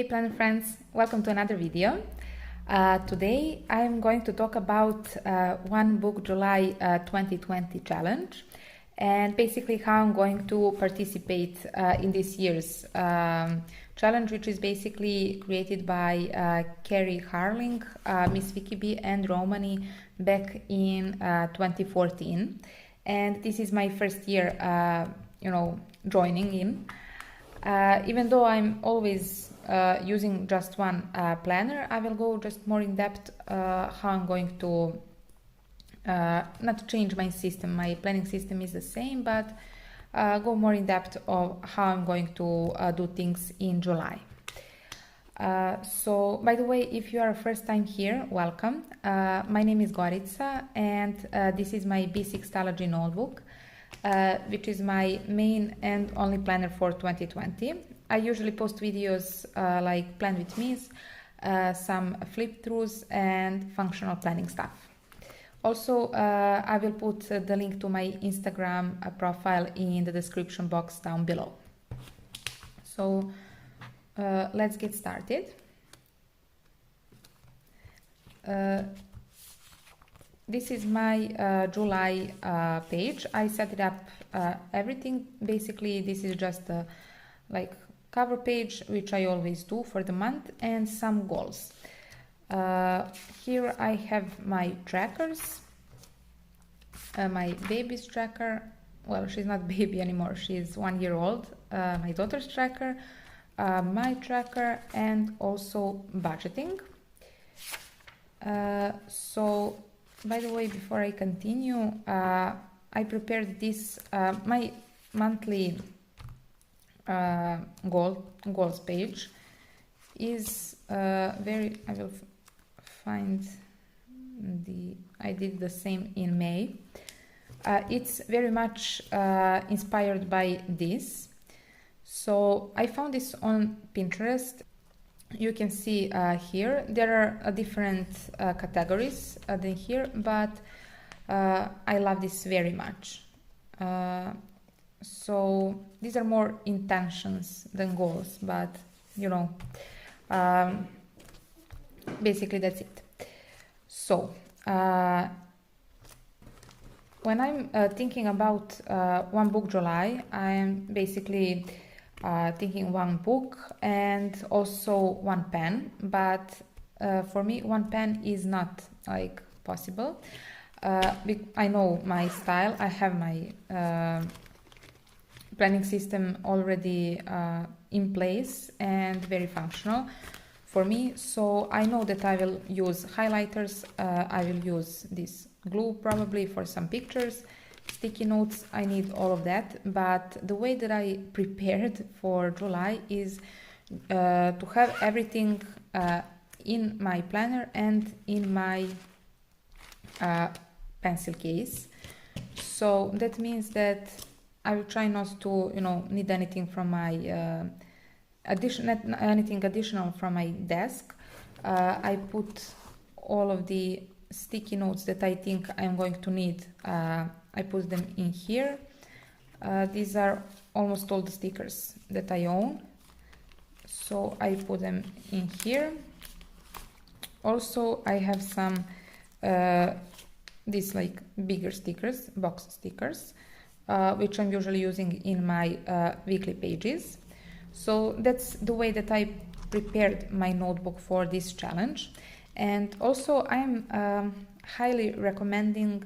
Hey planner friends, welcome to another video. Today I am going to talk about One Book July 2020 challenge and basically how I'm going to participate in this year's challenge, which is basically created by Carie, Harling, Miss Vicky B and Romani back in 2014, and this is my first year joining in. Even though I'm always using just one planner, I will go just more in depth how I'm going to not change my system. My planning system is the same, but go more in depth of how I'm going to do things in July. So by the way, if you are a first time here, welcome. My name is Gorica and this is my B6 Stalogy notebook, which is my main and only planner for 2020. I usually post videos like Plan with Me's, some flip throughs and functional planning stuff. Also, I will put the link to my Instagram profile in the description box down below. So let's get started. This is my July page. I set it up everything. Basically, this is just a cover page, which I always do for the month, and some goals. Here I have my trackers. My baby's tracker. Well, she's not baby anymore. She's 1 year old. My daughter's tracker, my tracker, and also budgeting. So, by the way, before I continue, I prepared this, my monthly goals page is I will find I did the same in May. It's very much inspired by this. So I found this on Pinterest. You can see here there are different categories than here, but I love this very much. So these are more intentions than goals, but basically that's it. So when I'm thinking about One Book July, I'm basically thinking one book and also one pen, but for me one pen is not possible. I know my style. I have my planning system already in place and very functional for me, so I know that I will use highlighters. I will use this glue probably for some pictures, sticky notes. I need all of that, but the way that I prepared for July is to have everything in my planner and in my pencil case. So that means that I will try not to need anything from my anything additional from my desk. I put all of the sticky notes that I think I'm going to need. I put them in here. These are almost all the stickers that I own, so I put them in here. Also, I have some these bigger stickers, box stickers, which I'm usually using in my weekly pages. So that's the way that I prepared my notebook for this challenge. And also I'm highly recommending,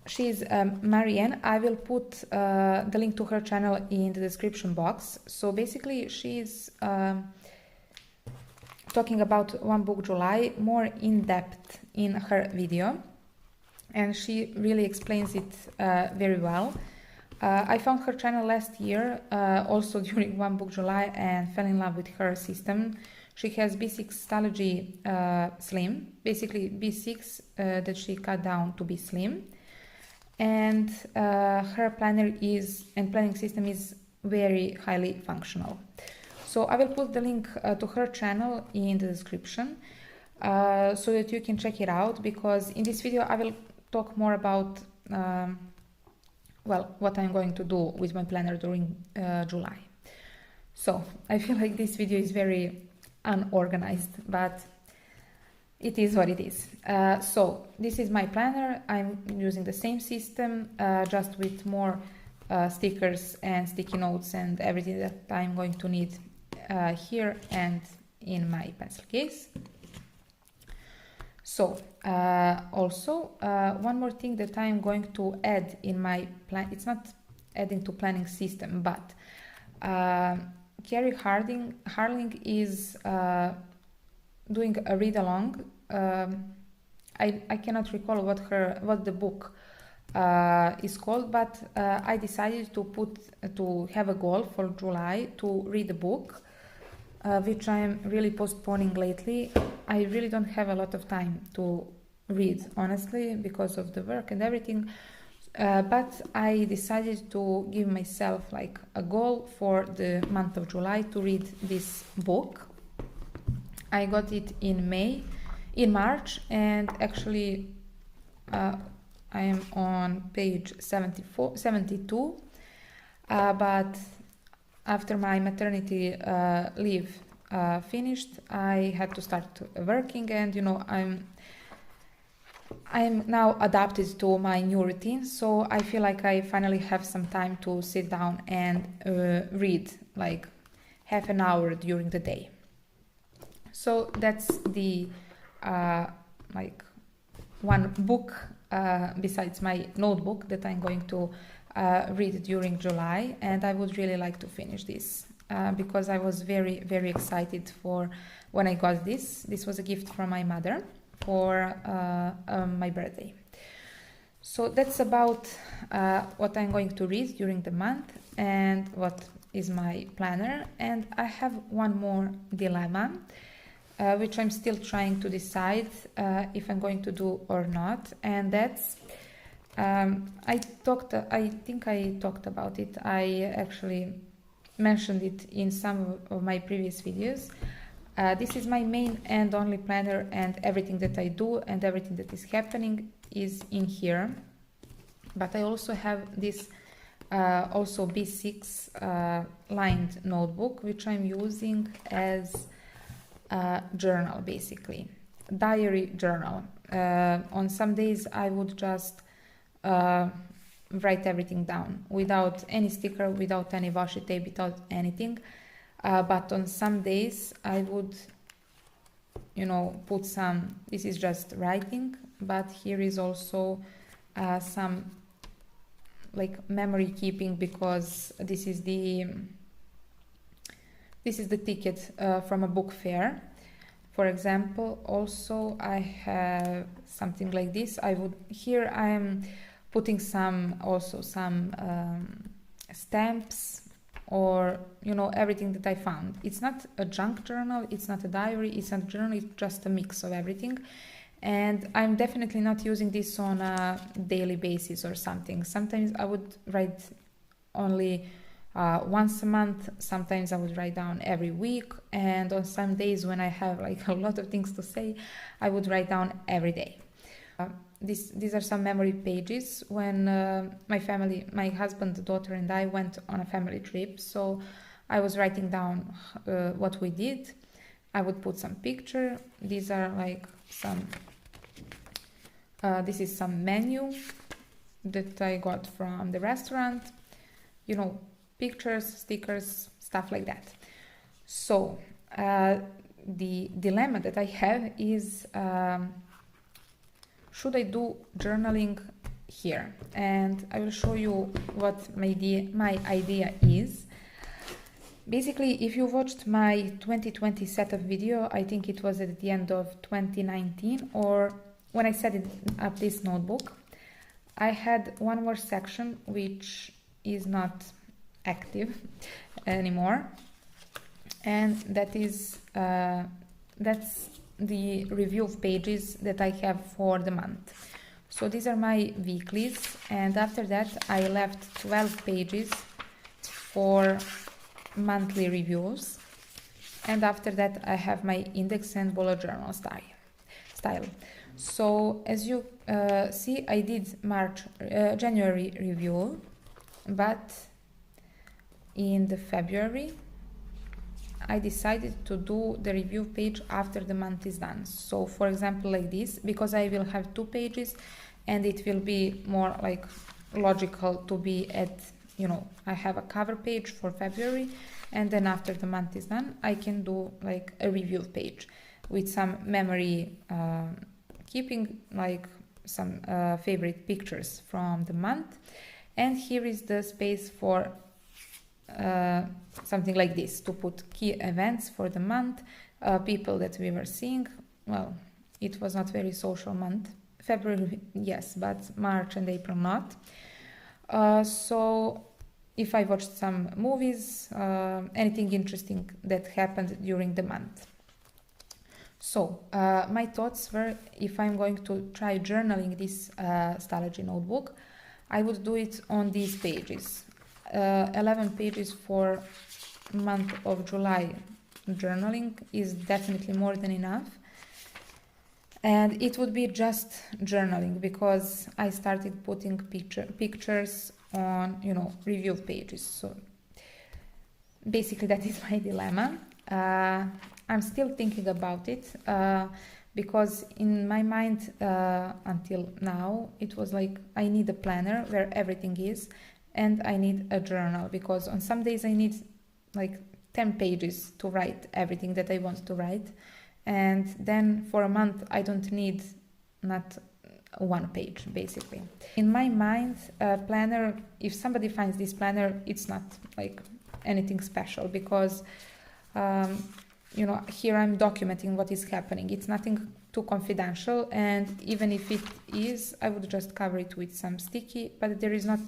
she's Marianne. I will put the link to her channel in the description box. So basically she's talking about One Book July more in depth in her video, and she really explains it very well. I found her channel last year, also during One Book July, and fell in love with her system. She has B6 Stalogy Slim, basically B6 that she cut down to be slim, and her planner and planning system is very highly functional. So I will put the link to her channel in the description so that you can check it out, because in this video I will talk more about what I'm going to do with my planner during July. So I feel like this video is very unorganized, but it is what it is. So this is my planner. I'm using the same system, just with more stickers and sticky notes and everything that I'm going to need here and in my pencil case. So also one more thing that I'm going to add in my plan, it's not adding to planning system, but Carie Harling is doing a read along. I cannot recall what the book is called, but I decided to have a goal for July to read the book, which I am really postponing lately. I really don't have a lot of time to read, honestly, because of the work and everything. But I decided to give myself like a goal for the month of July to read this book. I got it in March, and actually I am on page 72, but after my maternity leave finished, I had to start working, and you know, I'm now adapted to my new routine, so I feel like I finally have some time to sit down and read like half an hour during the day. So that's the like one book besides my notebook that I'm going to read during July, and I would really like to finish this because I was very, very excited for when I got this. This was a gift from my mother for my birthday. So that's about what I'm going to read during the month and what is my planner. And I have one more dilemma, which I'm still trying to decide if I'm going to do or not. And that's, I think I talked about it. I actually mentioned it in some of my previous videos. This is my main and only planner, and everything that I do and everything that is happening is in here. But I also have this also B6 lined notebook, which I'm using as a journal, basically diary journal. On some days I would just write everything down without any sticker, without any washi tape, without anything. But on some days I would, you know, put some, this is just writing, but here is also some like memory keeping, because this is the ticket from a book fair, for example. Also I have something like this. Here I am putting some stamps, or you know, everything that I found. It's not a junk journal, it's not a diary, it's not a journal, it's just a mix of everything. And I'm definitely not using this on a daily basis or something. Sometimes I would write only once a month, sometimes I would write down every week, and on some days when I have like a lot of things to say, I would write down every day. These are some memory pages when my family, my husband, daughter and I went on a family trip. So I was writing down what we did. I would put some picture. These are like some, this is some menu that I got from the restaurant, you know, pictures, stickers, stuff like that. So the dilemma that I have is, should I do journaling here? And I will show you what my idea is. Basically, if you watched my 2020 setup video, I think it was at the end of 2019, or when I set up this notebook, I had one more section which is not active anymore, and that is that's the review of pages that I have for the month. So these are my weeklies, and after that I left 12 pages for monthly reviews, and after that I have my index and bullet journal style. So as you see, I did January review, but in the February I decided to do the review page after the month is done. So for example, like this, because I will have 2 pages and it will be more like logical to be at, you know, I have a cover page for February, and then after the month is done, I can do like a review page with some memory keeping, like some favorite pictures from the month. And here is the space for something like this, to put key events for the month, people that we were seeing. Well, it was not very social month. February, yes, but March and April not. So if I watched some movies, anything interesting that happened during the month. So my thoughts were, if I'm going to try journaling this Stalogy notebook, I would do it on these pages. 11 pages for month of July journaling is definitely more than enough. And it would be just journaling, because I started putting pictures on, you know, review pages. So basically that is my dilemma. I'm still thinking about it, because in my mind until now it was like I need a planner where everything is, and I need a journal, because on some days I need like 10 pages to write everything that I want to write, and then for a month I don't need not 1 page basically. In my mind, a planner, if somebody finds this planner, it's not like anything special, because you know, here I'm documenting what is happening. It's nothing too confidential, and even if it is, I would just cover it with some sticky, but there is not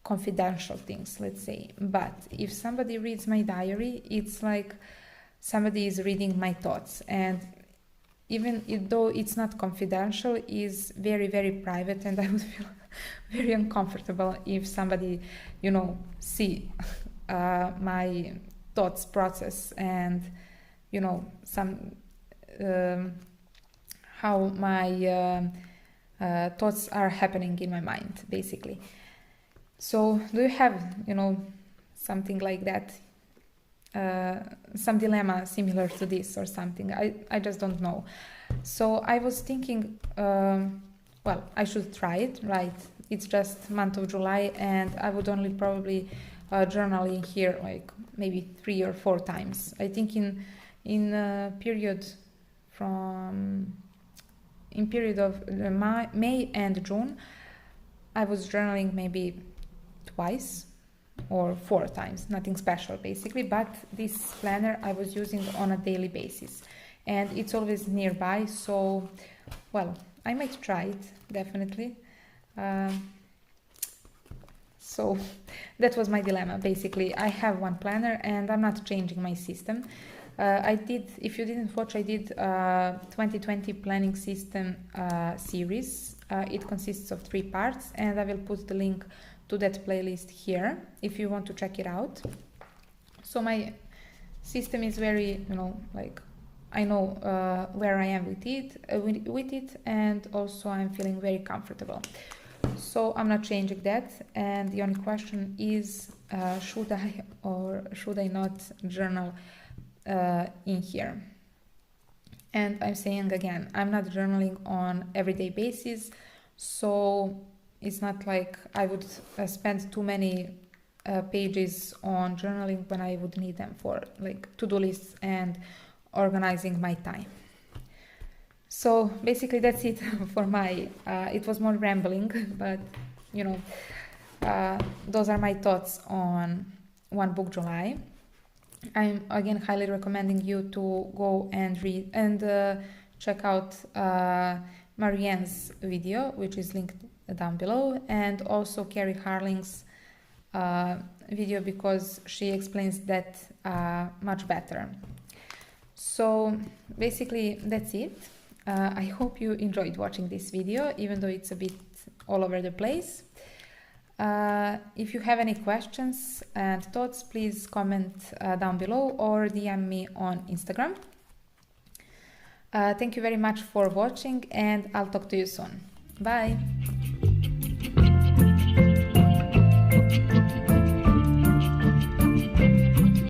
confidential things, let's say. But if somebody reads my diary, it's like somebody is reading my thoughts, and even though it's not confidential, is very, very private, and I would feel very uncomfortable if somebody, you know, see my thoughts process, and you know, some how my thoughts are happening in my mind basically. So do you have, you know, something like that, some dilemma similar to this or something? I just don't know. So I was thinking, well, I should try it, right? It's just month of July, and I would only probably journal in here like maybe 3 or 4 times. I think in period of May and June, I was journaling maybe twice or 4 times, nothing special basically. But this planner I was using on a daily basis, and it's always nearby. So, well, I might try it definitely. So that was my dilemma basically. I have one planner and I'm not changing my system. I did, if you didn't watch, I did 2020 planning system series. It consists of 3 parts, and I will put the link to that playlist here if you want to check it out. So my system is very, you know, like I know where I am with it, and also I'm feeling very comfortable. So I'm not changing that, and the only question is should I or should I not journal in here. And I'm saying again, I'm not journaling on everyday basis, so it's not like I would spend too many pages on journaling when I would need them for like to-do lists and organizing my time. So basically that's it for my, it was more rambling, but you know, those are my thoughts on One Book July. I'm again highly recommending you to go and read and check out Marianne's video, which is linked down below, and also Carie Harling's video, because she explains that much better. So basically that's it. I hope you enjoyed watching this video, even though it's a bit all over the place. If you have any questions and thoughts, please comment down below or DM me on Instagram. Thank you very much for watching, and I'll talk to you soon. Bye!